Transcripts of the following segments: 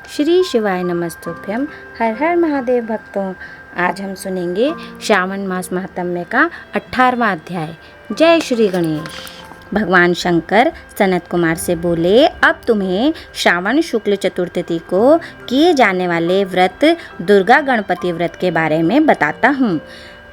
श्री शिवाय नमस्तुभ्यम। हर हर महादेव भक्तों, आज हम सुनेंगे श्रावण मास महात्म्य का 18वां अध्याय। जय श्री गणेश। भगवान शंकर सनत कुमार से बोले, अब तुम्हें श्रावण शुक्ल चतुर्थी को किए जाने वाले व्रत दुर्गा गणपति व्रत के बारे में बताता हूँ।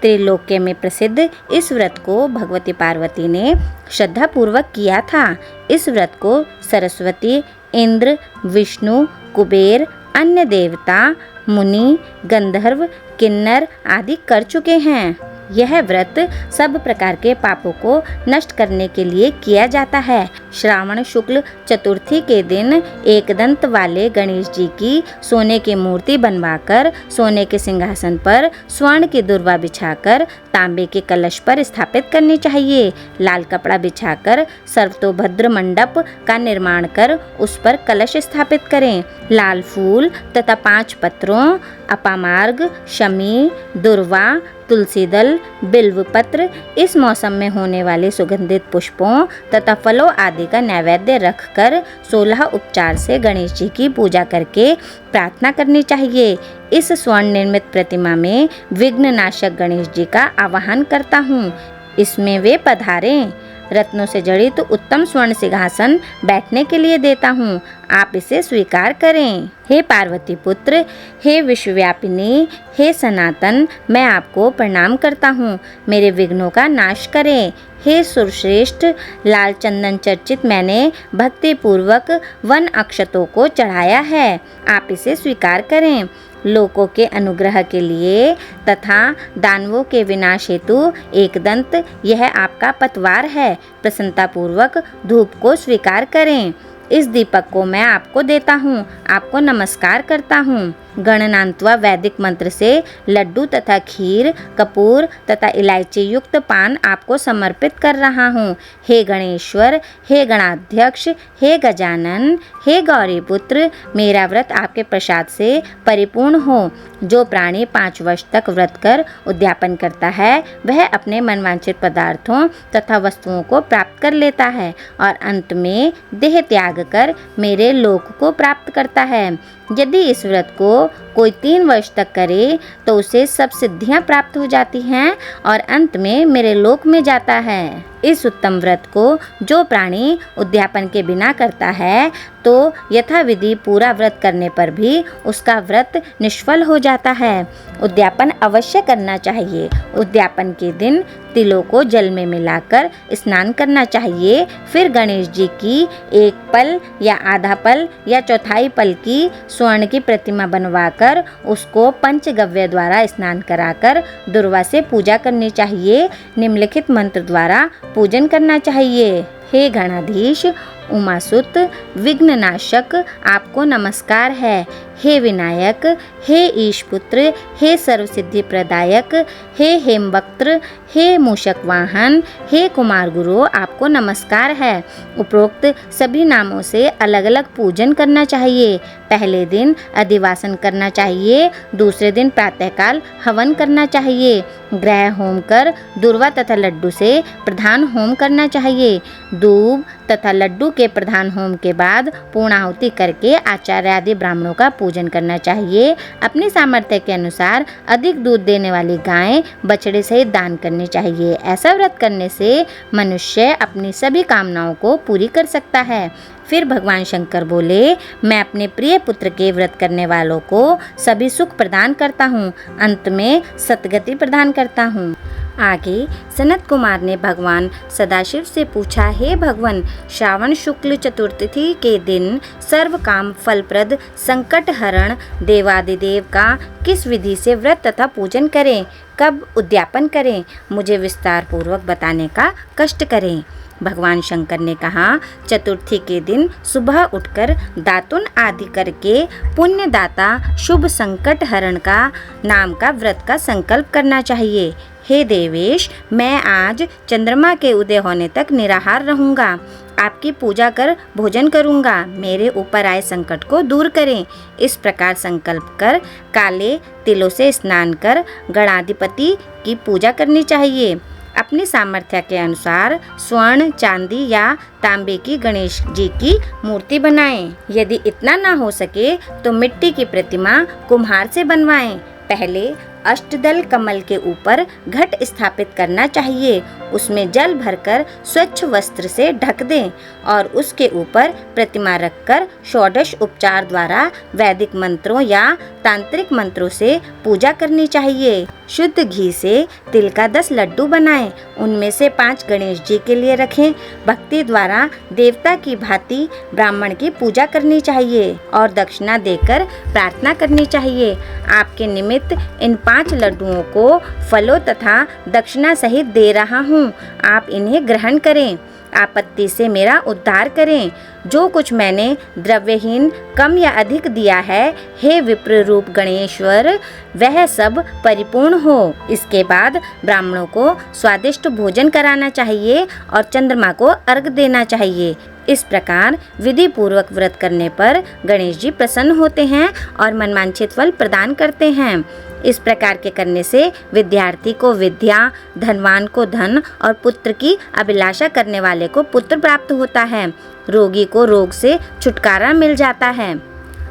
त्रिलोक्य में प्रसिद्ध इस व्रत को भगवती पार्वती ने श्रद्धापूर्वक किया था। इस व्रत को सरस्वती, इंद्र, विष्णु, कुबेर, अन्य देवता, मुनि, गंधर्व, किन्नर आदि कर चुके हैं। यह व्रत सब प्रकार के पापों को नष्ट करने के लिए किया जाता है। श्रावण शुक्ल चतुर्थी के दिन एक दंत वाले गणेश जी की सोने की मूर्ति बनवाकर सोने के सिंहासन पर स्वर्ण की दुर्वा बिछाकर तांबे के कलश पर स्थापित करनी चाहिए। लाल कपड़ा बिछाकर सर्वतोभद्र मंडप का निर्माण कर उस पर कलश स्थापित करें। लाल फूल तथा 5 पत्रों, अपामार्ग, शमी, दुर्वा, तुलसी दल, बिल्व पत्र, इस मौसम में होने वाले सुगंधित पुष्पों तथा फलों आदि का नैवेद्य रखकर 16 उपचार से गणेश जी की पूजा करके प्रार्थना करनी चाहिए। इस स्वर्ण निर्मित प्रतिमा में विघ्ननाशक गणेश जी का आवाहन करता हूँ। इसमें वे पधारें। रत्नों से जड़ित उत्तम स्वर्ण सिंहासन बैठने के लिए देता हूँ, आप इसे स्वीकार करें। हे पार्वती पुत्र, हे विश्वव्यापिनी, हे सनातन, मैं आपको प्रणाम करता हूँ। मेरे विघ्नों का नाश करें। हे सुरश्रेष्ठ, लाल चंदन चर्चित मैंने भक्ति पूर्वक वन अक्षतों को चढ़ाया है, आप इसे स्वीकार करें। लोकों के अनुग्रह के लिए तथा दानवों के विनाश हेतु एक दंत यह आपका पतवार है। प्रसन्नता पूर्वक धूप को स्वीकार करें। इस दीपक को मैं आपको देता हूँ, आपको नमस्कार करता हूँ। गणनान्त्वा वैदिक मंत्र से लड्डू तथा खीर, कपूर तथा इलायची युक्त पान आपको समर्पित कर रहा हूँ। हे गणेश्वर, हे गणाध्यक्ष, हे गजानन, हे गौरी पुत्र, मेरा व्रत आपके प्रसाद से परिपूर्ण हो। जो प्राणी 5 वर्ष तक व्रत कर उद्यापन करता है वह अपने मनवांछित पदार्थों तथा वस्तुओं को प्राप्त कर लेता है और अंत में देह त्याग कर मेरे लोक को प्राप्त करता है। यदि इस व्रत को कोई 3 वर्ष तक करे तो उसे सब सिद्धियां प्राप्त हो जाती हैं और अंत में मेरे लोक में जाता है। इस उत्तम व्रत को जो प्राणी उद्यापन के बिना करता है तो यथाविधि पूरा व्रत करने पर भी उसका व्रत निष्फल हो जाता है। उद्यापन अवश्य करना चाहिए। उद्यापन के दिन तिलों को जल में मिलाकर स्नान करना चाहिए। फिर गणेश जी की 1 पल या आधा पल या चौथाई पल की स्वर्ण की प्रतिमा बनवाकर उसको पंचगव्य द्वारा स्नान कराकर दुर्वा से पूजा करनी चाहिए। निम्नलिखित मंत्र द्वारा पूजन करना चाहिए। हे गणाधीश, उमासुत, विघ्ननाशक, आपको नमस्कार है। हे विनायक, हे ईशपुत्र, हे सर्वसिद्धि प्रदायक, हे हेमवक्त्र, हे मूषक वाहन, हे कुमार गुरु, आपको नमस्कार है। उपरोक्त सभी नामों से अलग अलग पूजन करना चाहिए। पहले दिन अधिवासन करना चाहिए, दूसरे दिन प्रातःकाल हवन करना चाहिए। ग्रह होम कर दुर्वा तथा लड्डू से प्रधान होम करना चाहिए। दूब तथा लड्डू के प्रधान होम के बाद पूर्णाहुति करके आचार्य आदि ब्राह्मणों का पूजन करना चाहिए। अपनी सामर्थ्य के अनुसार अधिक दूध देने वाली गाय बछड़े सहित दान करनी चाहिए। ऐसा व्रत करने से मनुष्य अपनी सभी कामनाओं को पूरी कर सकता है। फिर भगवान शंकर बोले, मैं अपने प्रिय पुत्र के व्रत करने वालों को सभी सुख प्रदान करता हूँ, अंत में सतगति प्रदान करता हूँ। आगे सनत कुमार ने भगवान सदाशिव से पूछा, हे भगवान, श्रावण शुक्ल चतुर्थी के दिन सर्व काम फलप्रद संकट हरण देवादिदेव का किस विधि से व्रत तथा पूजन करें, कब उद्यापन करें, मुझे विस्तार पूर्वक बताने का कष्ट करें। भगवान शंकर ने कहा, चतुर्थी के दिन सुबह उठकर दातुन आदि करके पुण्यदाता शुभ संकट हरण का नाम का व्रत का संकल्प करना चाहिए। हे देवेश, मैं आज चंद्रमा के उदय होने तक निराहार रहूँगा। आपकी पूजा कर भोजन करूँगा। मेरे ऊपर आए संकट को दूर करें। इस प्रकार संकल्प कर काले तिलों से स्नान कर गणाधिपति की पूजा करनी चाहिए। अपनी सामर्थ्य के अनुसार स्वर्ण, चांदी या तांबे की गणेश जी की मूर्ति बनाएं। यदि इतना ना हो सके तो मिट्टी की प्रतिमा कुम्हार से बनवाएं। पहले अष्टदल कमल के ऊपर घट स्थापित करना चाहिए। उसमें जल भरकर स्वच्छ वस्त्र से ढक दें और उसके ऊपर प्रतिमा रखकर षोडश उपचार द्वारा वैदिक मंत्रों या तांत्रिक मंत्रों से पूजा करनी चाहिए। शुद्ध घी से तिल का 10 लड्डू बनाएं। उनमें से 5 गणेश जी के लिए रखें। भक्ति द्वारा देवता की भांति ब्राह्मण की पूजा करनी चाहिए और दक्षिणा देकर प्रार्थना करनी चाहिए। आपके निमित्त इन 5 लड्डुओं को फलों तथा दक्षिणा सहित दे रहा हूँ। आप इन्हें ग्रहण करें। आपत्ति से मेरा उद्धार करें। जो कुछ मैंने द्रव्यहीन कम या अधिक दिया है, हे विप्र रूप गणेश्वर, वह सब परिपूर्ण हो। इसके बाद ब्राह्मणों को स्वादिष्ट भोजन कराना चाहिए और चंद्रमा को अर्घ देना चाहिए। इस प्रकार विधि पूर्वक व्रत करने पर गणेश जी प्रसन्न होते हैं और मनवांछित फल प्रदान करते हैं। इस प्रकार के करने से विद्यार्थी को विद्या, धनवान को धन और पुत्र की अभिलाषा करने वाले को पुत्र प्राप्त होता है। रोगी को रोग से छुटकारा मिल जाता है।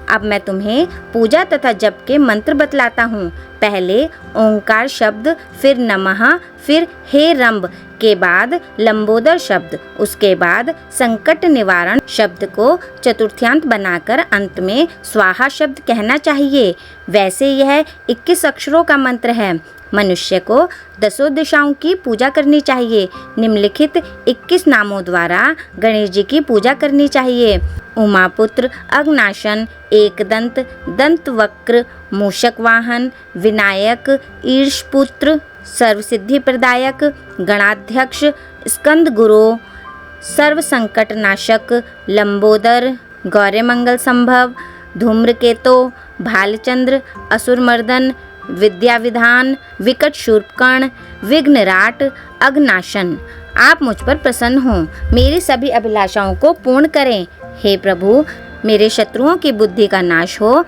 अब मैं तुम्हें पूजा तथा जप के मंत्र बतलाता हूँ। पहले ओंकार शब्द, फिर नमः, फिर हे रंब के बाद लंबोदर शब्द, उसके बाद संकट निवारण शब्द को चतुर्थ्यांत बनाकर अंत में स्वाहा शब्द कहना चाहिए। वैसे यह 21 अक्षरों का मंत्र है। मनुष्य को 10 दिशाओं की पूजा करनी चाहिए। निम्नलिखित 21 नामों द्वारा गणेश जी की पूजा करनी चाहिए। उमापुत्र, अग्नाशन, एकदंत, दंतवक्र, मूषक वाहन, विनायक, ईर्षपुत्र, सर्वसिद्धि प्रदायक, गणाध्यक्ष, स्कंद गुरु, सर्व संकट नाशक, लंबोदर, गौरमंगल संभव, धूम्रकेतो, भालचंद्र, असुरमर्दन, विद्या विधान, विकट शूर्पकर्ण, विघ्नराट, अग्नाशन। आप मुझ पर प्रसन्न हो, मेरी सभी अभिलाषाओं को पूर्ण करें। हे प्रभु, मेरे शत्रुओं की बुद्धि का नाश हो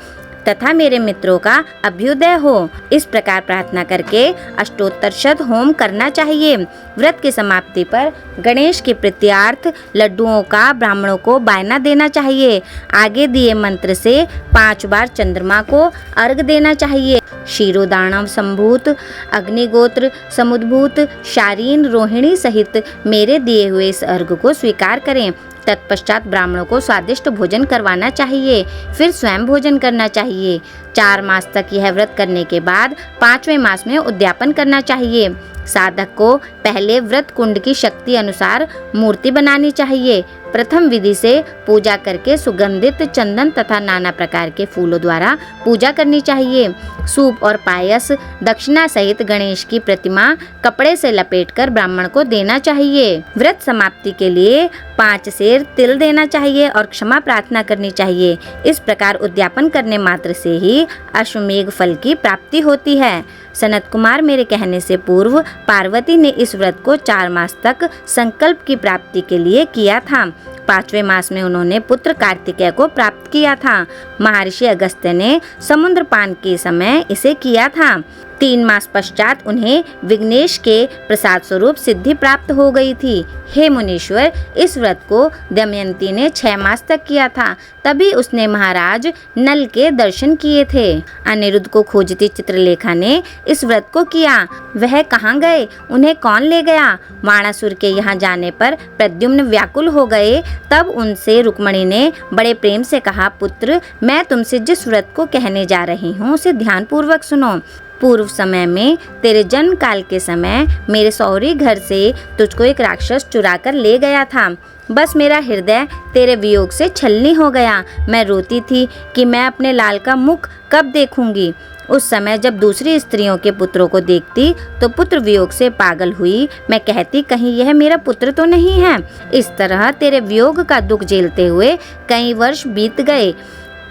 तथा मेरे मित्रों का अभ्युदय हो। इस प्रकार प्रार्थना करके अष्टोत्तर होम करना चाहिए। व्रत की समाप्ति पर गणेश की प्रीत्यार्थ लड्डुओं का ब्राह्मणों को बायना देना चाहिए। आगे दिए मंत्र से 5 बार चंद्रमा को अर्घ देना चाहिए। क्षीरोदानव संभूत, अग्निगोत्र समुद्भूत, शारीन, रोहिणी सहित मेरे दिए हुए इस अर्घ को स्वीकार करें। तत्पश्चात ब्राह्मणों को स्वादिष्ट भोजन करवाना चाहिए, फिर स्वयं भोजन करना चाहिए। 4 मास तक यह व्रत करने के बाद 5वें मास में उद्यापन करना चाहिए। साधक को पहले व्रत कुंड की शक्ति अनुसार मूर्ति बनानी चाहिए। प्रथम विधि से पूजा करके सुगंधित चंदन तथा नाना प्रकार के फूलों द्वारा पूजा करनी चाहिए। सूप और पायस दक्षिणा सहित गणेश की प्रतिमा कपड़े से लपेटकर ब्राह्मण को देना चाहिए। व्रत समाप्ति के लिए 5 सेर तिल देना चाहिए और क्षमा प्रार्थना करनी चाहिए। इस प्रकार उद्यापन करने मात्र से ही अश्वमेघ फल की प्राप्ति होती है। सनत कुमार मेरे कहने से पूर्व पार्वती ने इस व्रत को 4 मास तक संकल्प की प्राप्ति के लिए किया था। 5वें मास में उन्होंने पुत्र कार्तिकेय को प्राप्त किया था। महर्षि अगस्त्य ने समुद्र पान के समय इसे किया था। 3 मास पश्चात उन्हें विघ्नेश के प्रसाद स्वरूप सिद्धि प्राप्त हो गई थी। हे मुनीश्वर, इस व्रत को दमयंती ने 6 मास तक किया था, तभी उसने महाराज नल के दर्शन किए थे। अनिरुद्ध को खोजती चित्रलेखा ने इस व्रत को किया। वह कहाँ गए? उन्हें कौन ले गया? वाणासुर के यहाँ जाने पर प्रद्युम्न व्याकुल हो गए। तब उनसे रुक्मणी ने बड़े प्रेम से कहा, पुत्र, मैं तुमसे जिस व्रत को कहने जा रही हूँ उसे ध्यानपूर्वक सुनो। पूर्व समय में तेरे जन्म काल के समय मेरे सौरी घर से तुझको एक राक्षस चुरा कर ले गया था। बस मेरा हृदय तेरे वियोग से छलनी हो गया। मैं रोती थी कि मैं अपने लाल का मुख कब देखूंगी। उस समय जब दूसरी स्त्रियों के पुत्रों को देखती तो पुत्र वियोग से पागल हुई। मैं कहती, कहीं यह मेरा पुत्र तो नहीं है। इस तरह तेरे वियोग का दुख झेलते हुए कई वर्ष बीत गए।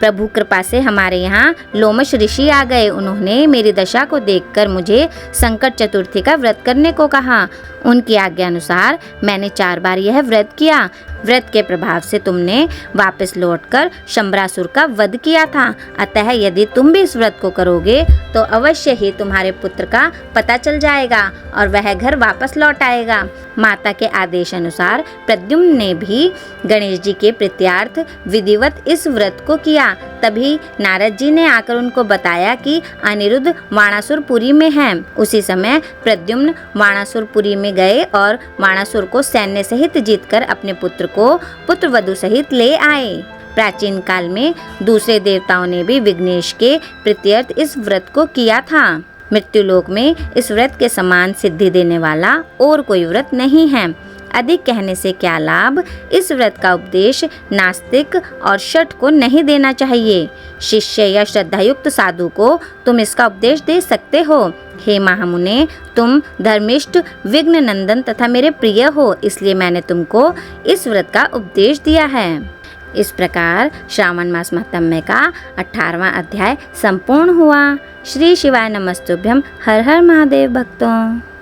प्रभु कृपा से हमारे यहाँ लोमश ऋषि आ गए। उन्होंने मेरी दशा को देखकर मुझे संकट चतुर्थी का व्रत करने को कहा। उनकी आज्ञा अनुसार मैंने 4 बार यह व्रत किया। व्रत के प्रभाव से तुमने वापस लौटकर शंबरासुर का वध किया था। अतः यदि तुम भी इस व्रत को करोगे तो अवश्य ही तुम्हारे पुत्र का पता चल जाएगा और वह घर वापस लौट आएगा। माता के आदेश अनुसार प्रद्युम्न ने भी गणेश जी के प्रीत्यार्थ विधिवत इस व्रत को किया। तभी नारद जी ने आकर उनको बताया कि अनिरुद्ध वाणासुरपुरी में है। उसी समय प्रद्युम्न वाणासुरपुरी में गए और वाणासुर को सैन्य सहित जीतकर अपने पुत्र को पुत्रवधु सहित ले आए। प्राचीन काल में दूसरे देवताओं ने भी विघ्नेश के प्रीत्यर्थ इस व्रत को किया था। मृत्युलोक में इस व्रत के समान सिद्धि देने वाला और कोई व्रत नहीं है। अधिक कहने से क्या लाभ। इस व्रत का उपदेश नास्तिक और शठ को नहीं देना चाहिए। शिष्य या श्रद्धायुक्त साधु को तुम इसका उपदेश दे सकते हो। हे महामुने, तुम धर्मिष्ठ, विघ्न नंदन तथा मेरे प्रिय हो, इसलिए मैंने तुमको इस व्रत का उपदेश दिया है। इस प्रकार श्रावण मास महात्म्य का 18वां अध्याय संपूर्ण हुआ। श्री शिवाय नमस्तुभ्यम। हर हर महादेव भक्तों।